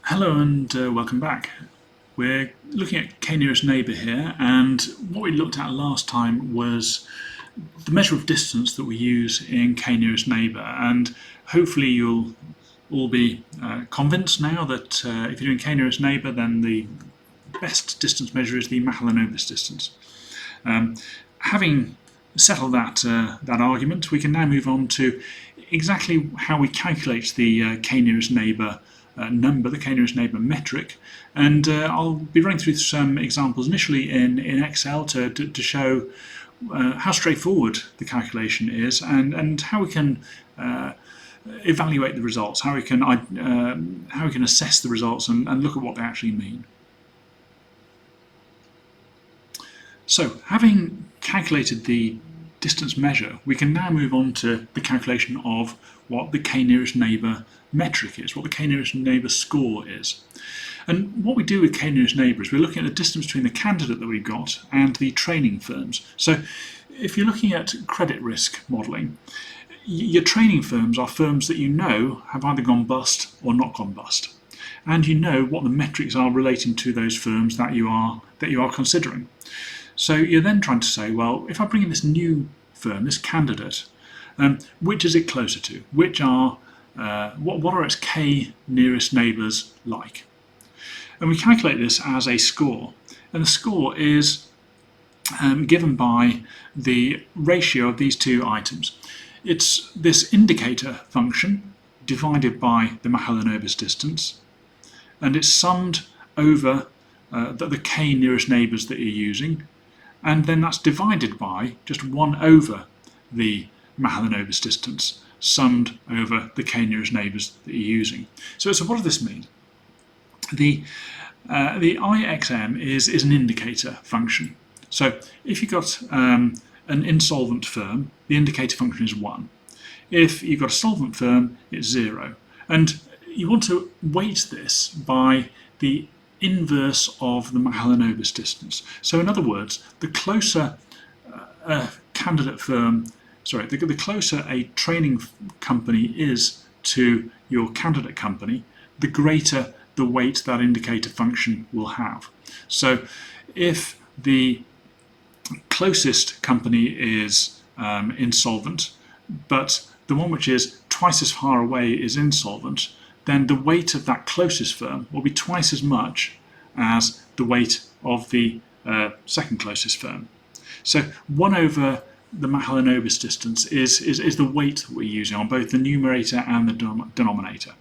Hello and welcome back. We're looking at k-nearest neighbour here, and what we looked at last time was the measure of distance that we use in k-nearest neighbour, and hopefully you'll all be convinced now that if you're doing k-nearest neighbour, then the best distance measure is the Mahalanobis distance. Having settled that argument, we can now move on to exactly how we calculate the k-nearest neighbour number, the k-nearest neighbour metric, and I'll be running through some examples initially in Excel to show how straightforward the calculation is and how we can evaluate the results, how we can assess the results and look at what they actually mean. So, having calculated the distance measure, we can now move on to the calculation of what the k-nearest neighbour metric is, what the k-nearest neighbour score is. And what we do with k-nearest neighbour is we're looking at the distance between the candidate that we've got and the training firms. So if you're looking at credit risk modelling, your training firms are firms that you know have either gone bust or not gone bust. And you know what the metrics are relating to those firms that you are considering. So you're then trying to say, well, if I bring in this new firm, this candidate, which is it closer to? Which are what are its k-nearest neighbours like? And we calculate this as a score, and the score is given by the ratio of these two items. It's this indicator function divided by the Mahalanobis distance, and it's summed over the k-nearest neighbours that you're using, and then that's divided by just 1 over the Mahalanobis distance, summed over the k-nearest neighbours that you're using. So what does this mean? The IXM is an indicator function. So if you've got an insolvent firm, the indicator function is 1. If you've got a solvent firm, it's 0. And you want to weight this by the inverse of the Mahalanobis distance. So in other words, the closer a candidate firm, the closer a training company is to your candidate company, the greater the weight that indicator function will have. So if the closest company is insolvent, but the one which is twice as far away is insolvent, then the weight of that closest firm will be twice as much as the weight of the second closest firm. So 1 over the Mahalanobis distance is the weight that we're using on both the numerator and the denominator.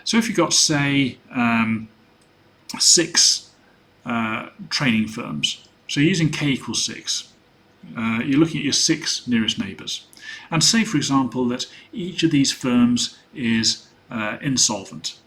So if you've got, say, 6 training firms, so using k equals 6, you're looking at your 6 nearest neighbours. And say, for example, that each of these firms is insolvent.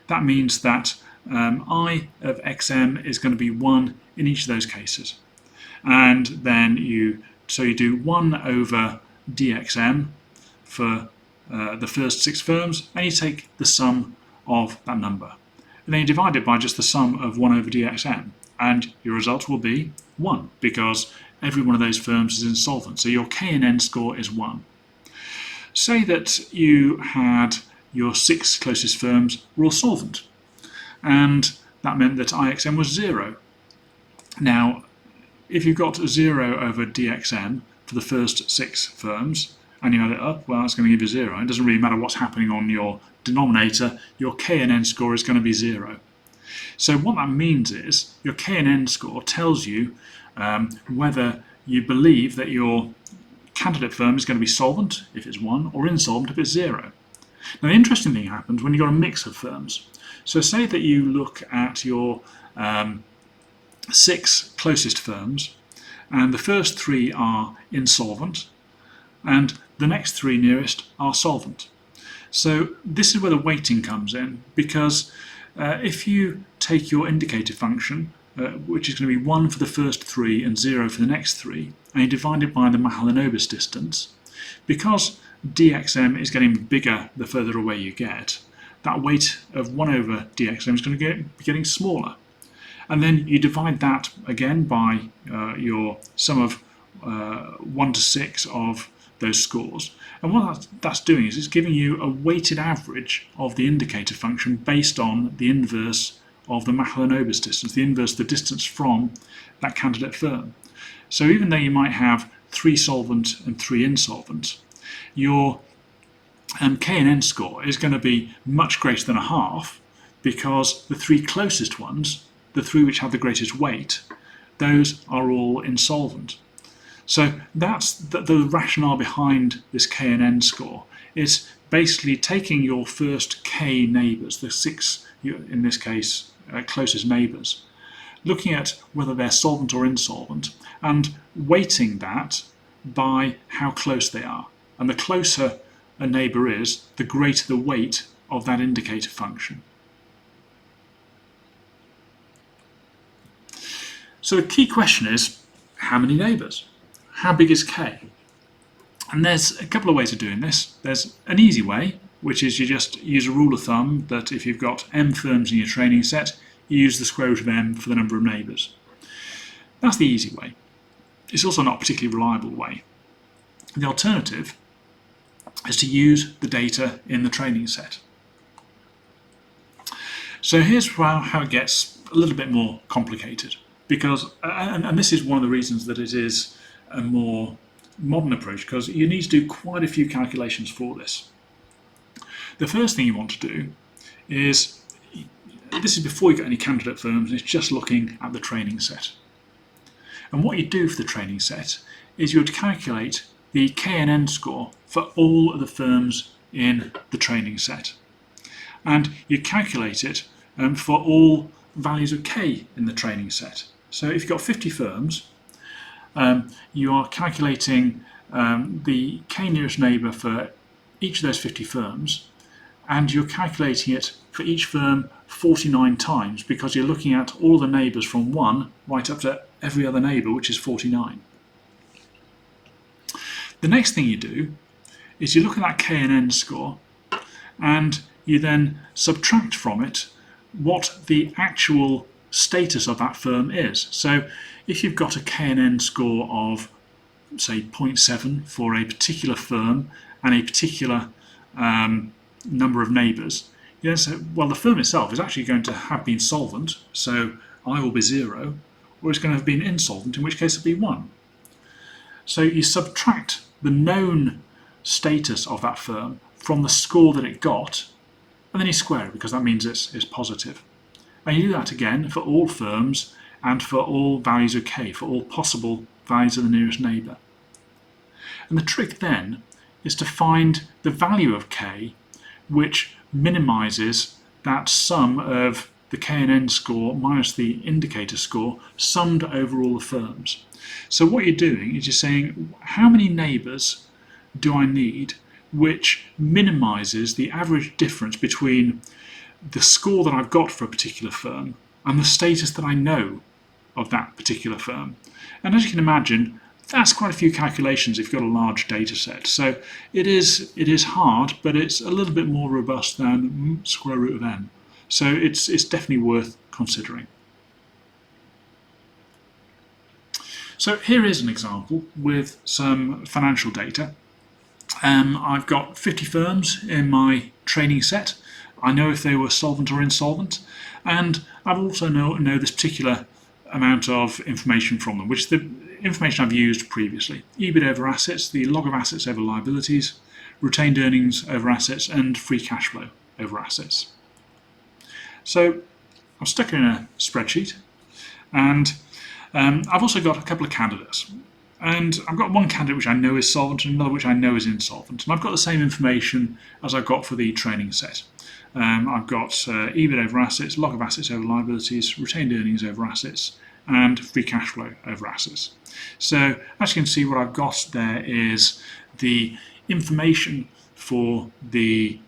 That means that I of xm is going to be 1 in each of those cases. And then you do 1 over dxm for the first 6 firms, and you take the sum of that number. And then you divide it by just the sum of 1 over dxm, and your result will be 1, because every one of those firms is insolvent. So your kNN score is 1. Say that you had your 6 closest firms were all solvent, and that meant that IXM was 0. Now, if you've got 0 over dxm for the first 6 firms, and you add it up, well, that's going to give you 0. It doesn't really matter what's happening on your denominator, your kNN score is going to be 0. So what that means is your kNN score tells you whether you believe that your candidate firm is going to be solvent if it's 1, or insolvent if it's 0. Now the interesting thing happens when you've got a mix of firms. So say that you look at your 6 closest firms, and the first 3 are insolvent, and the next 3 nearest are solvent. So this is where the weighting comes in, because if you take your indicator function, which is going to be 1 for the first 3 and 0 for the next 3, and you divide it by the Mahalanobis distance, because dxm is getting bigger the further away you get, that weight of 1 over dxm is going to be getting smaller. And then you divide that again by your sum of 1 to 6 of those scores. And what that's doing is it's giving you a weighted average of the indicator function based on the inverse of the Mahalanobis distance, the inverse of the distance from that candidate firm. So even though you might have 3 solvent and 3 insolvent, your kNN score is going to be much greater than a half, because the 3 closest ones, the 3 which have the greatest weight, those are all insolvent. So that's the rationale behind this kNN score. It's basically taking your first k neighbours, the 6, in this case, closest neighbours, looking at whether they're solvent or insolvent, and weighting that by how close they are. And the closer a neighbour is, the greater the weight of that indicator function. So the key question is, how many neighbours? How big is k? And there's a couple of ways of doing this. There's an easy way, which is you just use a rule of thumb that if you've got m firms in your training set, you use the square root of m for the number of neighbours. That's the easy way. It's also not a particularly reliable way. The alternative is to use the data in the training set. So here's how it gets a little bit more complicated, because, and this is one of the reasons that it is a more modern approach, because you need to do quite a few calculations for this. The first thing you want to do is, this is before you get any candidate firms, and it's just looking at the training set. And what you do for the training set is you would calculate the kNN score for all of the firms in the training set. And you calculate it for all values of k in the training set. So if you've got 50 firms, you are calculating the k nearest neighbour for each of those 50 firms, and you're calculating it for each firm 49 times, because you're looking at all the neighbours from 1 right up to every other neighbour, which is 49. The next thing you do is you look at that kNN score, and you then subtract from it what the actual status of that firm is. So if you've got a kNN score of, say, 0.7 for a particular firm and a particular number of neighbours, you then say, well, the firm itself is actually going to have been solvent, so I will be 0, or it's going to have been insolvent, in which case it'll be 1. So you subtract the known status of that firm from the score that it got, and then you square it, because that means it's positive. And you do that again for all firms and for all values of k, for all possible values of the nearest neighbour. And the trick then is to find the value of k which minimises that sum of the kNN score minus the indicator score summed over all the firms. So what you're doing is you're saying, how many neighbours do I need which minimises the average difference between the score that I've got for a particular firm and the status that I know of that particular firm. And as you can imagine, that's quite a few calculations if you've got a large data set. So it is hard, but it's a little bit more robust than square root of n. So it's definitely worth considering. So here is an example with some financial data. I've got 50 firms in my training set. I know if they were solvent or insolvent, and I also know this particular amount of information from them, which is the information I've used previously. EBIT over assets, the log of assets over liabilities, retained earnings over assets, and free cash flow over assets. So I've stuck it in a spreadsheet, and I've also got a couple of candidates. And I've got one candidate which I know is solvent and another which I know is insolvent. And I've got the same information as I've got for the training set. I've got EBIT over assets, log of assets over liabilities, retained earnings over assets, and free cash flow over assets. So as you can see, what I've got there is the information for the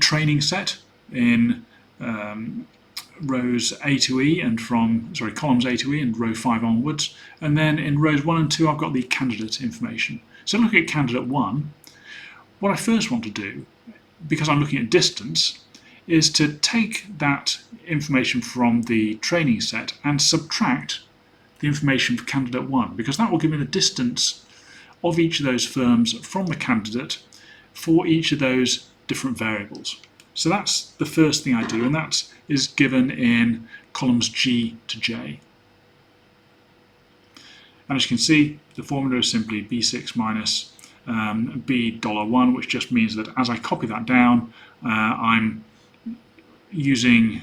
training set in rows A to E and columns A to E and row 5 onwards, and then in rows 1 and 2 I've got the candidate information. So looking at candidate 1, what I first want to do, because I'm looking at distance, is to take that information from the training set and subtract the information for candidate 1, because that will give me the distance of each of those firms from the candidate for each of those different variables. So that's the first thing I do, and that is given in columns G to J. And as you can see, the formula is simply B6 minus B$1, which just means that as I copy that down, I'm using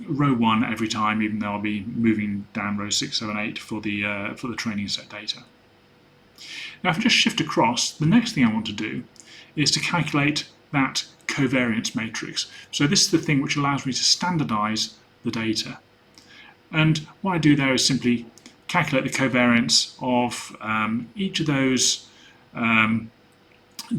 row 1 every time, even though I'll be moving down rows 6, 7, 8 for the training set data. Now if I just shift across, the next thing I want to do is to calculate that covariance matrix. So this is the thing which allows me to standardize the data. And what I do there is simply calculate the covariance of each of those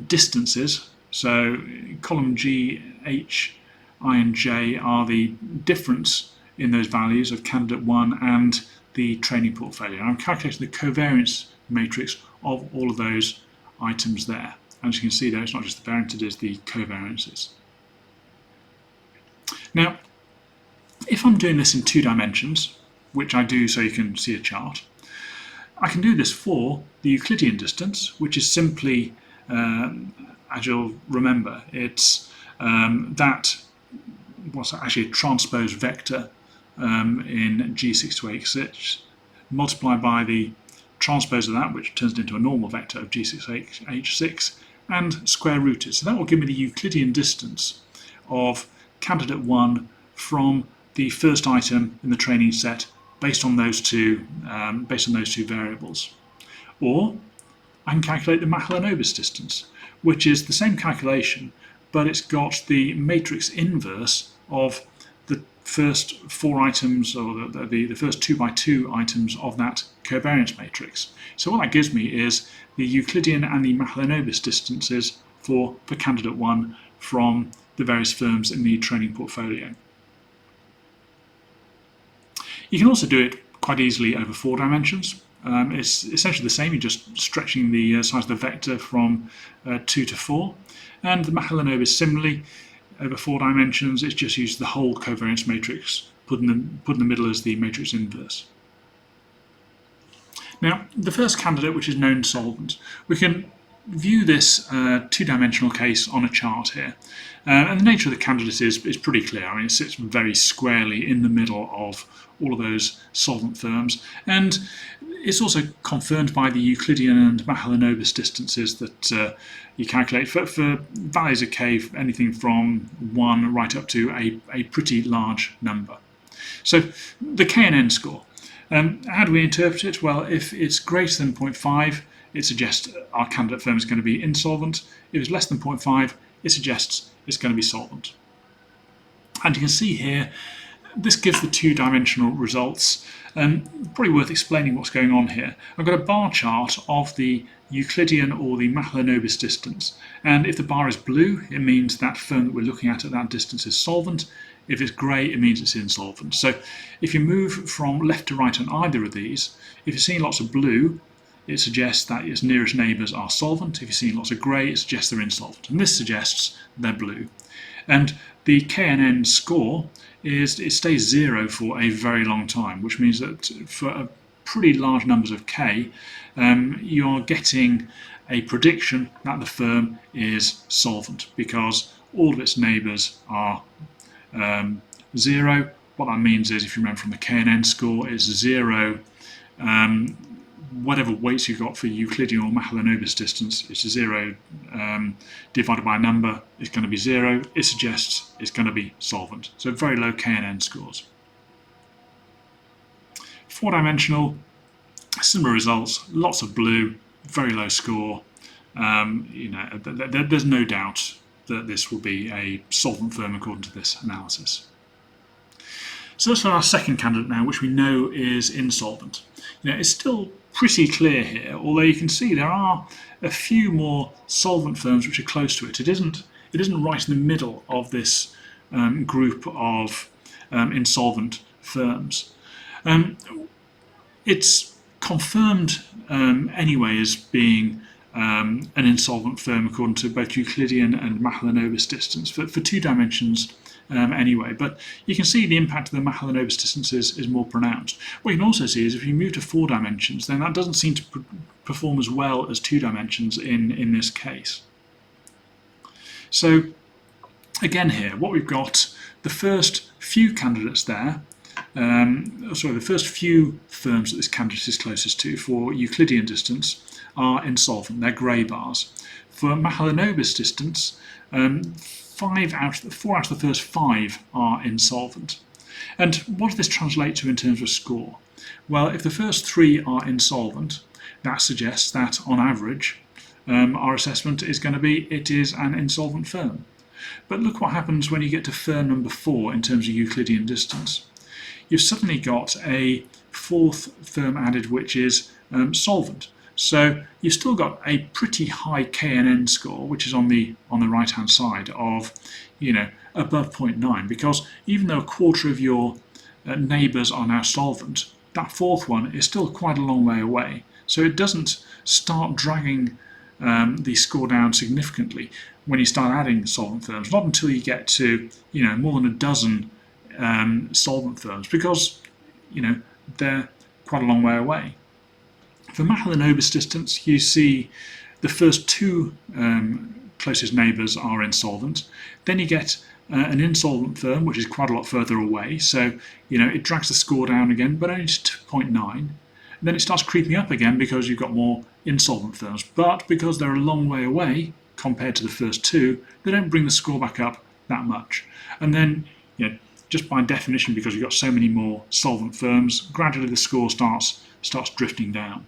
distances. So column G, H, I and J are the difference in those values of candidate 1 and the training portfolio. And I'm calculating the covariance matrix of all of those items there. As you can see there, it's not just the variance, it is the covariances. Now, if I'm doing this in 2 dimensions, which I do so you can see a chart, I can do this for the Euclidean distance, which is simply, as you'll remember, it's that what's actually a transposed vector in G6 to H6 multiplied by the transpose of that, which turns it into a normal vector of G6 H6, and square root it. So that will give me the Euclidean distance of candidate 1 from the first item in the training set based on those two variables. Or I can calculate the Mahalanobis distance, which is the same calculation, but it's got the matrix inverse of the first 4 items, or the first 2 by 2 items of that covariance matrix. So what that gives me is the Euclidean and the Mahalanobis distances for candidate 1 from the various firms in the training portfolio. You can also do it quite easily over 4 dimensions. It's essentially the same, you're just stretching the size of the vector from 2 to 4. And the Mahalanobis similarly, over 4 dimensions, it's just used the whole covariance matrix, put in the middle as the matrix inverse. Now, the first candidate, which is known solvent, we can view this 2-dimensional case on a chart here. And the nature of the candidate is pretty clear. I mean, it sits very squarely in the middle of all of those solvent firms, and it's also confirmed by the Euclidean and Mahalanobis distances that you calculate for values of k, anything from 1 right up to a pretty large number. So the kNN score, how do we interpret it? Well, if it's greater than 0.5, it suggests our candidate firm is going to be insolvent. If it's less than 0.5, it suggests it's going to be solvent. And you can see here, this gives the 2-dimensional results. Probably worth explaining what's going on here. I've got a bar chart of the Euclidean or the Mahalanobis distance, and if the bar is blue, it means that firm that we're looking at that distance is solvent. If it's grey, it means it's insolvent. So if you move from left to right on either of these, if you're seeing lots of blue, it suggests that its nearest neighbours are solvent. If you're seeing lots of grey, it suggests they're insolvent. And this suggests they're blue. And the kNN score is it stays 0 for a very long time, which means that for pretty large numbers of k, you're getting a prediction that the firm is solvent because all of its neighbours are 0. What that means is, if you remember from the kNN score, it's 0. Whatever weights you've got for Euclidean or Mahalanobis distance, it's 0 divided by a number, it's going to be 0. It suggests it's going to be solvent. So very low kNN scores. 4-dimensional, similar results, lots of blue, very low score. There's no doubt that this will be a solvent firm according to this analysis. So that's for our second candidate now, which we know is insolvent. It's still pretty clear here, although you can see there are a few more solvent firms which are close to it. It isn't right in the middle of this group of insolvent firms. It's confirmed anyway as being an insolvent firm according to both Euclidean and Mahalanobis distance. For 2 dimensions, anyway. But you can see the impact of the Mahalanobis distance is more pronounced. What you can also see is if you move to 4 dimensions, then that doesn't seem to perform as well as 2 dimensions in this case. So again here, what we've got, the first few candidates there, the first few firms that this candidate is closest to for Euclidean distance are insolvent, they're grey bars. For Mahalanobis distance, 4 out of the first 5 are insolvent. And what does this translate to in terms of score? Well, if the first 3 are insolvent, that suggests that on average our assessment is going to be it is an insolvent firm. But look what happens when you get to firm number 4 in terms of Euclidean distance. You've suddenly got a 4th firm added which is solvent. So you've still got a pretty high kNN score, which is on the right hand side of, above 0.9, because even though a quarter of your neighbours are now solvent, that 4th one is still quite a long way away. So it doesn't start dragging the score down significantly when you start adding solvent firms, not until you get to more than a dozen solvent firms, because they're quite a long way away. For Mahalanobis distance, you see the first 2 closest neighbours are insolvent. Then you get an insolvent firm, which is quite a lot further away. So it drags the score down again, but only to 2.9. And then it starts creeping up again because you've got more insolvent firms. But because they're a long way away compared to the first 2, they don't bring the score back up that much. And then, just by definition, because you've got so many more solvent firms, gradually the score starts drifting down.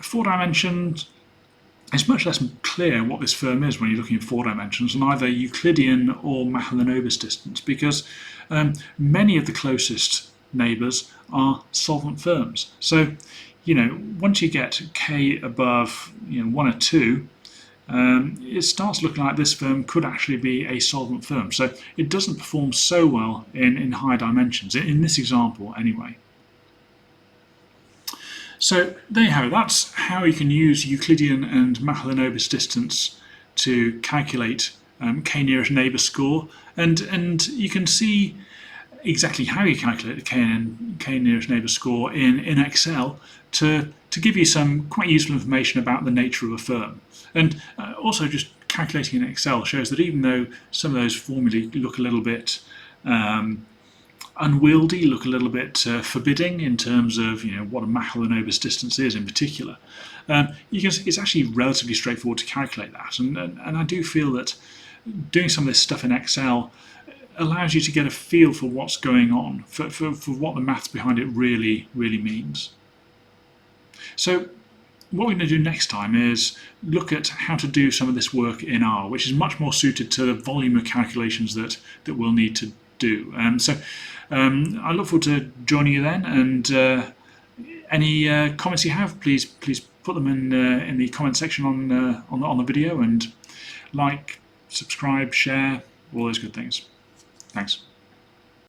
4 dimensions, it's much less clear what this firm is when you're looking at 4 dimensions on either Euclidean or Mahalanobis distance, because many of the closest neighbours are solvent firms. So, once you get K above 1 or 2, it starts looking like this firm could actually be a solvent firm. So it doesn't perform so well in higher dimensions, in this example anyway. So there you have it. That's how you can use Euclidean and Mahalanobis distance to calculate k-nearest neighbour score, and you can see exactly how you calculate the k-nearest neighbour score in Excel to give you some quite useful information about the nature of a firm. And also just calculating in Excel shows that even though some of those formulae look a little bit unwieldy, look a little bit forbidding in terms of what a Mahalanobis distance is in particular, it's actually relatively straightforward to calculate that. And I do feel that doing some of this stuff in Excel allows you to get a feel for what's going on, for what the maths behind it really means. So what we're going to do next time is look at how to do some of this work in R, which is much more suited to the volume of calculations that we'll need to do. So I look forward to joining you then, and any comments you have, please put them in the comment section on the video, and like, subscribe, share, all those good things. Thanks.